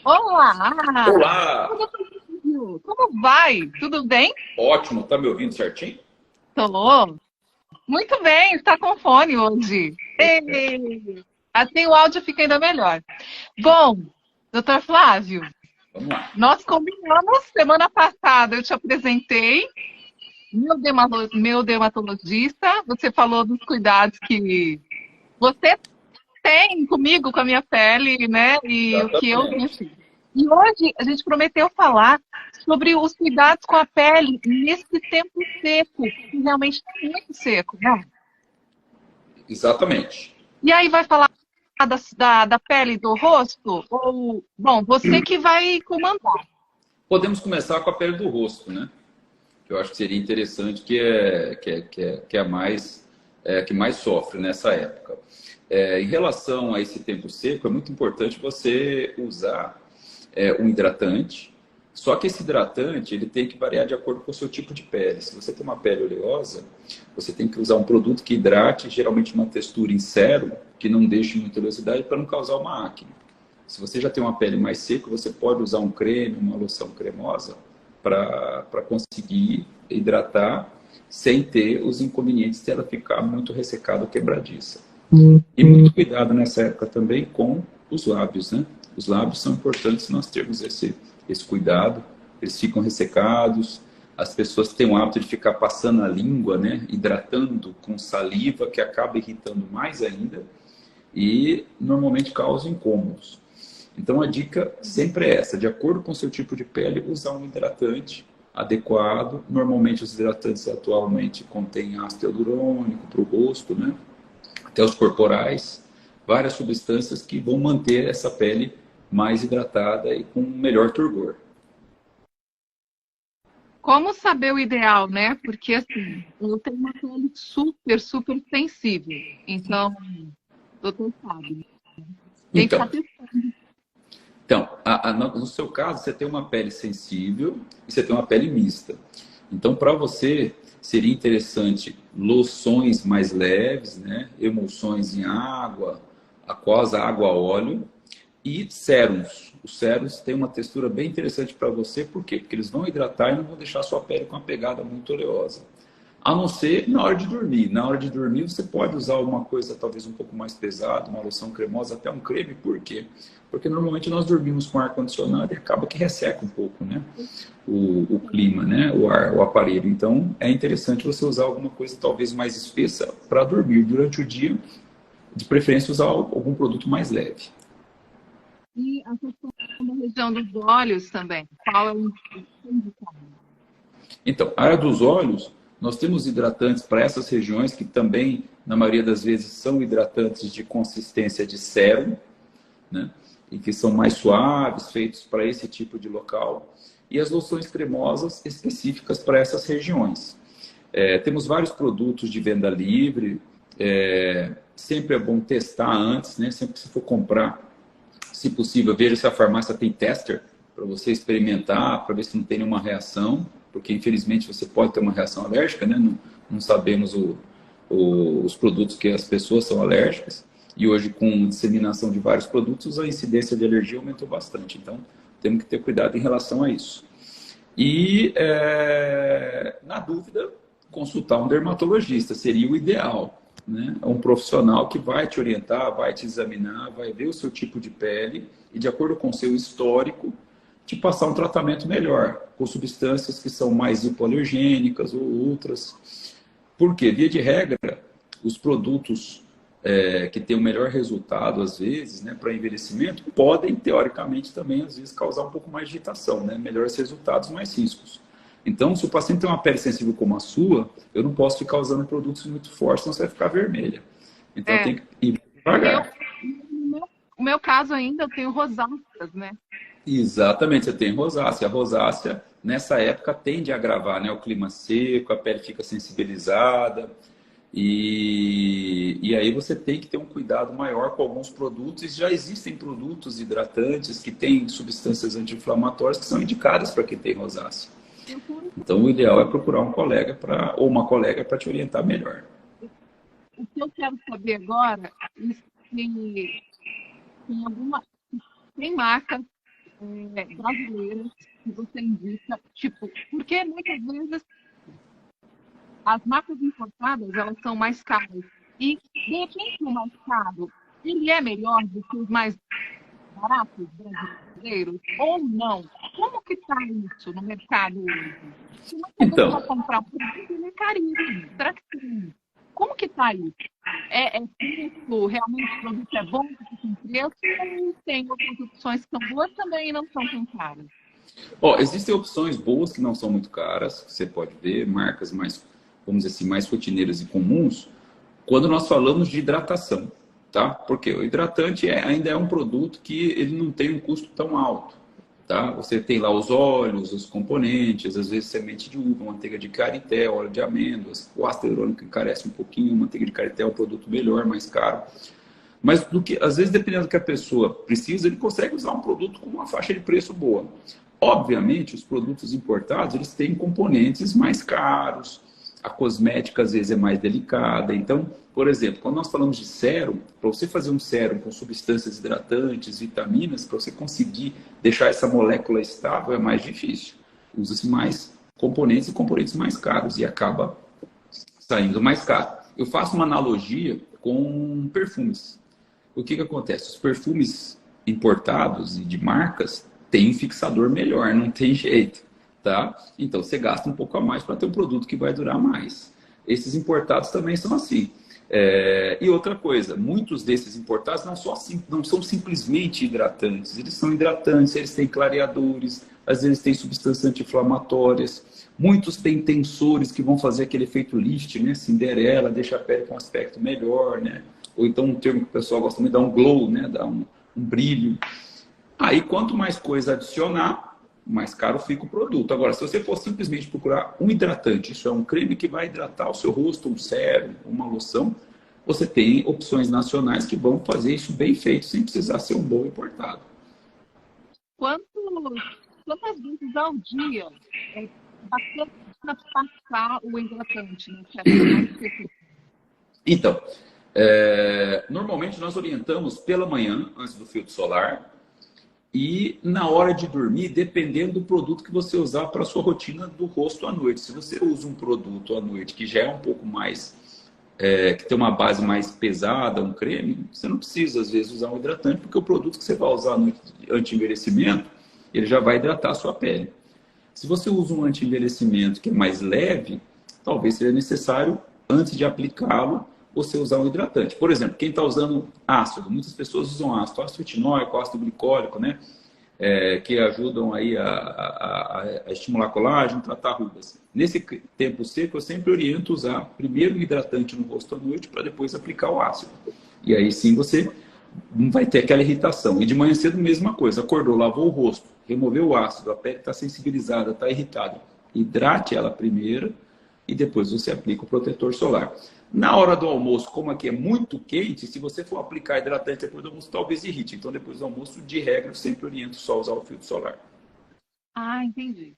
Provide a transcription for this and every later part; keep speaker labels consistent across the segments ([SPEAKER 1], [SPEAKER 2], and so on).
[SPEAKER 1] Olá!
[SPEAKER 2] Olá!
[SPEAKER 1] Como vai? Tudo bem?
[SPEAKER 2] Ótimo, tá me ouvindo certinho?
[SPEAKER 1] Tô. Muito bem, está com fone hoje. Ei! Assim o áudio fica ainda melhor. Bom, doutor Flávio,
[SPEAKER 2] Vamos lá.
[SPEAKER 1] nós combinamos semana passada, eu te apresentei, meu dermatologista, você falou dos cuidados que você tem comigo, com a minha pele, né? E o que eu tenho
[SPEAKER 2] Exatamente.
[SPEAKER 1] feito. E hoje a gente prometeu falar sobre os cuidados com a pele nesse tempo seco, que realmente está muito seco, né?
[SPEAKER 2] Exatamente.
[SPEAKER 1] E aí vai falar da pele do rosto? Ou, bom, você que vai comandar.
[SPEAKER 2] Podemos começar com a pele do rosto, né? Que eu acho que seria interessante, que é a mais, que mais sofre nessa época. Em relação a esse tempo seco, é muito importante você usar um hidratante. Só que esse hidratante ele tem que variar de acordo com o seu tipo de pele. Se você tem uma pele oleosa, você tem que usar um produto que hidrate, geralmente uma textura em sérum, que não deixe muita oleosidade para não causar uma acne. Se você já tem uma pele mais seca, você pode usar um creme, uma loção cremosa para conseguir hidratar sem ter os inconvenientes de ela ficar muito ressecada ou quebradiça. E muito cuidado nessa época também com os lábios, né? Os lábios são importantes nós termos esse cuidado. Eles ficam ressecados. As pessoas têm o hábito de ficar passando a língua, né? Hidratando com saliva, que acaba irritando mais ainda e normalmente causa incômodos. Então a dica sempre é essa, de acordo com o seu tipo de pele, usar um hidratante adequado. Normalmente os hidratantes atualmente contêm ácido hialurônico para o rosto, né? Até os corporais, várias substâncias que vão manter essa pele mais hidratada e com melhor turgor.
[SPEAKER 1] Como saber o ideal, né? Porque assim, eu tenho uma pele super, super sensível. Então, o doutor sabe, tem que
[SPEAKER 2] Então,
[SPEAKER 1] estar testando.
[SPEAKER 2] no seu caso, você tem uma pele sensível e você tem uma pele mista. Então, para você, seria interessante loções mais leves, né? Emulsões em água, aquosa, água, óleo e sérums. Os sérums têm uma textura bem interessante para você, por quê? Porque eles vão hidratar e não vão deixar a sua pele com uma pegada muito oleosa. A não ser na hora de dormir. Na hora de dormir, você pode usar alguma coisa talvez um pouco mais pesada, uma loção cremosa, até um creme. Por quê? Porque normalmente nós dormimos com ar-condicionado e acaba que resseca um pouco, né? O clima, né? O ar, o aparelho. Então, é interessante você usar alguma coisa talvez mais espessa para dormir durante o dia. De preferência, usar algum produto mais leve.
[SPEAKER 1] E a questão da região dos olhos também. Qual é o indicado?
[SPEAKER 2] Então, a área dos olhos, nós temos hidratantes para essas regiões que também, na maioria das vezes, são hidratantes de consistência de sérum, né? E que são mais suaves, feitos para esse tipo de local. E as loções cremosas específicas para essas regiões. Temos vários produtos de venda livre. Sempre é bom testar antes, né? Sempre que você for comprar, se possível, veja se a farmácia tem tester para você experimentar, para ver se não tem nenhuma reação, porque infelizmente você pode ter uma reação alérgica, né? Não sabemos os produtos que as pessoas são alérgicas. E hoje, com disseminação de vários produtos, a incidência de alergia aumentou bastante. Então, temos que ter cuidado em relação a isso. E, na dúvida, consultar um dermatologista seria o ideal, né? Um profissional que vai te orientar, vai te examinar, vai ver o seu tipo de pele e, de acordo com o seu histórico, te passar um tratamento melhor, com substâncias que são mais hipoalergênicas ou outras. Porque, via de regra, os produtos que têm o melhor resultado, às vezes, né, para envelhecimento, podem, teoricamente, também, às vezes, causar um pouco mais de irritação, né? Melhores resultados, mais riscos. Então, se o paciente tem uma pele sensível como a sua, eu não posso ficar usando produtos muito fortes, senão você vai ficar vermelha. Então, eu
[SPEAKER 1] É,
[SPEAKER 2] tenho que ir
[SPEAKER 1] eu,
[SPEAKER 2] devagar.
[SPEAKER 1] no meu caso ainda, eu tenho rosáceas, né?
[SPEAKER 2] Exatamente, você tem rosácea. A rosácea, nessa época, tende a agravar, né? O clima seco, a pele fica sensibilizada. E aí você tem que ter um cuidado maior com alguns produtos. E já existem produtos hidratantes que têm substâncias anti-inflamatórias que são indicadas para quem tem rosácea.
[SPEAKER 1] Eu quero
[SPEAKER 2] Então, o
[SPEAKER 1] saber,
[SPEAKER 2] ideal é procurar um colega ou uma colega para te orientar melhor.
[SPEAKER 1] o que eu quero saber agora, se tem alguma, tem marca brasileiras que você indica? Tipo, porque muitas vezes as marcas importadas, elas são mais caras. E, de repente, o mais caro, ele é melhor do que os mais baratos brasileiros? Ou não? Como que está isso no mercado hoje? Se muita gente vai
[SPEAKER 2] Então,
[SPEAKER 1] comprar um produto, ele é caríssimo. Será que tem? Como que está isso? É preço, realmente o produto é bom, porque tem preço, ou tem outras opções que são boas também e não são tão caras?
[SPEAKER 2] ó, existem opções boas que não são muito caras, que você pode ver, marcas mais, vamos dizer assim, mais rotineiras e comuns, quando nós falamos de hidratação, tá? Porque o hidratante ainda é um produto que ele não tem um custo tão alto, tá? Você tem lá os óleos, os componentes, às vezes semente de uva, manteiga de karité, óleo de amêndoas, o ácido hialurônico encarece um pouquinho, manteiga de karité é um produto melhor, mais caro. Mas do que, às vezes, dependendo do que a pessoa precisa, ele consegue usar um produto com uma faixa de preço boa. Obviamente, os produtos importados, eles têm componentes mais caros, a cosmética às vezes é mais delicada. Então, por exemplo, quando nós falamos de sérum, para você fazer um sérum com substâncias hidratantes, vitaminas, para você conseguir deixar essa molécula estável é mais difícil. Usa-se mais componentes e componentes mais caros e acaba saindo mais caro. Eu faço uma analogia com perfumes. O que acontece? Os perfumes importados e de marcas têm um fixador melhor, não tem jeito, tá? Então você gasta um pouco a mais para ter um produto que vai durar mais. Esses importados também são assim. E outra coisa, muitos desses importados não são simplesmente hidratantes, eles são hidratantes, eles têm clareadores, às vezes têm substâncias anti-inflamatórias, muitos têm tensores que vão fazer aquele efeito lift, né? Cinderela, deixa a pele com um aspecto melhor, né? Ou então um termo que o pessoal gosta muito, dá um glow, né? Dá um brilho. Aí, quanto mais coisa adicionar, mais caro fica o produto. Agora, se você for simplesmente procurar um hidratante, isso é um creme que vai hidratar o seu rosto, um sérum, uma loção, você tem opções nacionais que vão fazer isso bem feito, sem precisar ser um bom importado.
[SPEAKER 1] Quantos, quantas vezes ao dia é bacana passar o hidratante, né? Que é mais específico.
[SPEAKER 2] Então, normalmente nós orientamos pela manhã, antes do filtro solar, e na hora de dormir, dependendo do produto que você usar para a sua rotina do rosto à noite. Se você usa um produto à noite que já é um pouco mais, que tem uma base mais pesada, um creme, você não precisa, às vezes, usar um hidratante, porque o produto que você vai usar à noite de anti-envelhecimento, ele já vai hidratar a sua pele. Se você usa um anti-envelhecimento que é mais leve, talvez seja necessário, antes de aplicá-lo, você usar um hidratante. Por exemplo, quem está usando ácido, muitas pessoas usam ácido retinóico, ácido glicólico, né? Que ajudam aí a estimular colágeno, tratar rugas. Nesse tempo seco, eu sempre oriento usar primeiro o hidratante no rosto à noite para depois aplicar o ácido. E aí sim você não vai ter aquela irritação. E de manhã cedo, mesma coisa. Acordou, lavou o rosto, removeu o ácido, a pele está sensibilizada, está irritada. Hidrate ela primeiro e depois você aplica o protetor solar. Na hora do almoço, como aqui é muito quente, se você for aplicar hidratante depois do almoço, talvez irrite. Então, depois do almoço, de regra, eu sempre oriento só a usar o filtro solar.
[SPEAKER 1] Ah, entendi.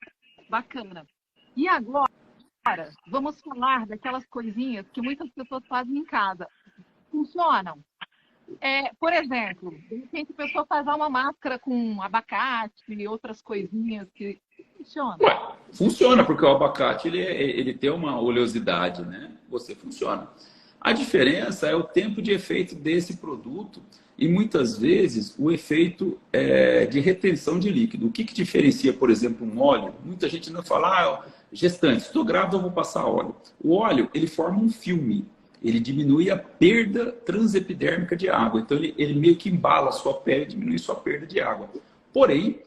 [SPEAKER 1] Bacana. E agora, vamos falar daquelas coisinhas que muitas pessoas fazem em casa. Funcionam? Por exemplo, de repente a pessoa faz uma máscara com abacate e outras coisinhas que funcionam.
[SPEAKER 2] Ué, funciona, porque o abacate ele tem uma oleosidade, né? Você funciona. A diferença é o tempo de efeito desse produto e muitas vezes o efeito de retenção de líquido. O que diferencia, por exemplo, um óleo? Muita gente não fala, gestante, estou grávida, eu vou passar óleo. O óleo, ele forma um filme. Ele diminui a perda transepidérmica de água. Então, ele meio que embala a sua pele e diminui sua perda de água. Porém,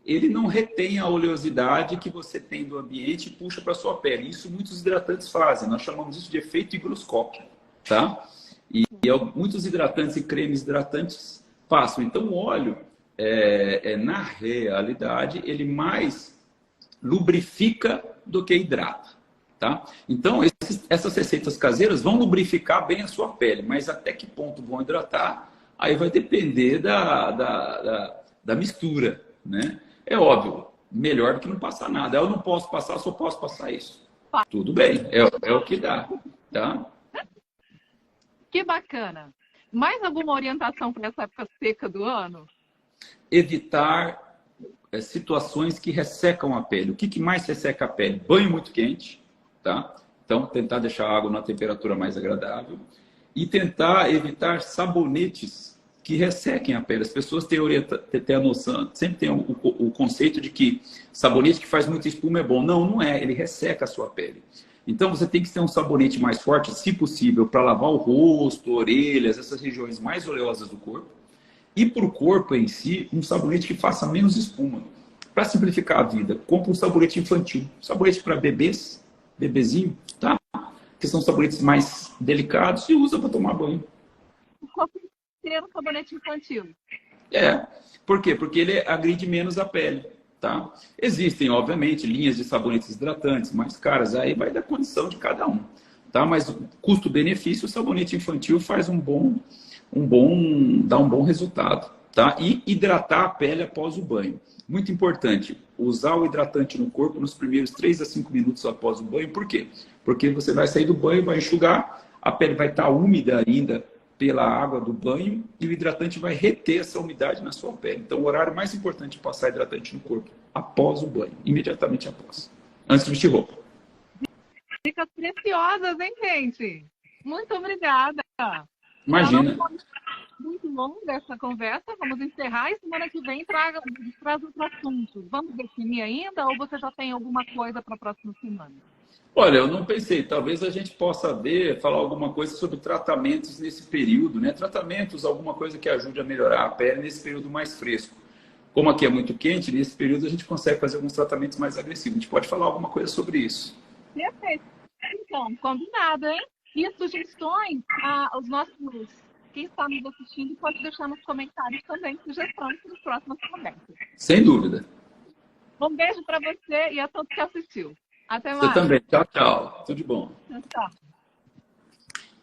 [SPEAKER 2] ele não retém a oleosidade que você tem do ambiente e puxa para a sua pele. Isso muitos hidratantes fazem. Nós chamamos isso de efeito higroscópio. Tá? E muitos hidratantes e cremes hidratantes passam. Então, o óleo, na realidade, ele mais lubrifica do que hidrata. Tá? Então, essas receitas caseiras vão lubrificar bem a sua pele, mas até que ponto vão hidratar, aí vai depender da mistura. Né? É óbvio, melhor do que não passar nada. Eu não posso passar, só posso passar isso. Tudo bem, é o que dá. Tá?
[SPEAKER 1] Que bacana. Mais alguma orientação para essa época seca do ano?
[SPEAKER 2] Evitar situações que ressecam a pele. O que mais resseca a pele? Banho muito quente, tá? Então, tentar deixar a água numa temperatura mais agradável e tentar evitar sabonetes que ressequem a pele. As pessoas têm a noção, sempre tem o conceito de que sabonete que faz muita espuma é bom. Não, não é. Ele resseca a sua pele. Então, você tem que ter um sabonete mais forte, se possível, para lavar o rosto, orelhas, essas regiões mais oleosas do corpo. E para o corpo em si, um sabonete que faça menos espuma. Para simplificar a vida, compra um sabonete infantil. Sabonete para bebês, bebezinho, tá? Que são sabonetes mais delicados e usa para tomar banho.
[SPEAKER 1] O corpo inteiro sabonete infantil.
[SPEAKER 2] Por quê? Porque ele agride menos a pele, tá? Existem, obviamente, linhas de sabonetes hidratantes mais caras, aí vai da condição de cada um, tá? Mas custo-benefício, o sabonete infantil faz dá um bom resultado, tá? E hidratar a pele após o banho. Muito importante, usar o hidratante no corpo nos primeiros 3 a 5 minutos após o banho. Por quê? Porque você vai sair do banho, vai enxugar, a pele vai estar úmida ainda pela água do banho e o hidratante vai reter essa umidade na sua pele. Então, o horário mais importante é passar hidratante no corpo após o banho, imediatamente após, antes de vestir roupa.
[SPEAKER 1] Dicas preciosas, hein, gente? Muito obrigada.
[SPEAKER 2] Imagina.
[SPEAKER 1] Muito longa essa conversa, vamos encerrar e semana que vem traz outros assuntos. Vamos definir ainda ou você já tem alguma coisa para a próxima semana?
[SPEAKER 2] Olha, eu não pensei, talvez a gente possa falar alguma coisa sobre tratamentos nesse período, né? Tratamentos, alguma coisa que ajude a melhorar a pele nesse período mais fresco. Como aqui é muito quente, nesse período a gente consegue fazer alguns tratamentos mais agressivos. A gente pode falar alguma coisa sobre isso.
[SPEAKER 1] Perfeito. Então, combinado, hein? E sugestões, os nossos... Quem está nos assistindo pode deixar nos comentários também sugestões para as próximas conversas.
[SPEAKER 2] Sem dúvida.
[SPEAKER 1] Um beijo para você e a todos que assistiu. Até mais.
[SPEAKER 2] Você também. Tchau, tchau. Tudo de bom.
[SPEAKER 1] Tchau.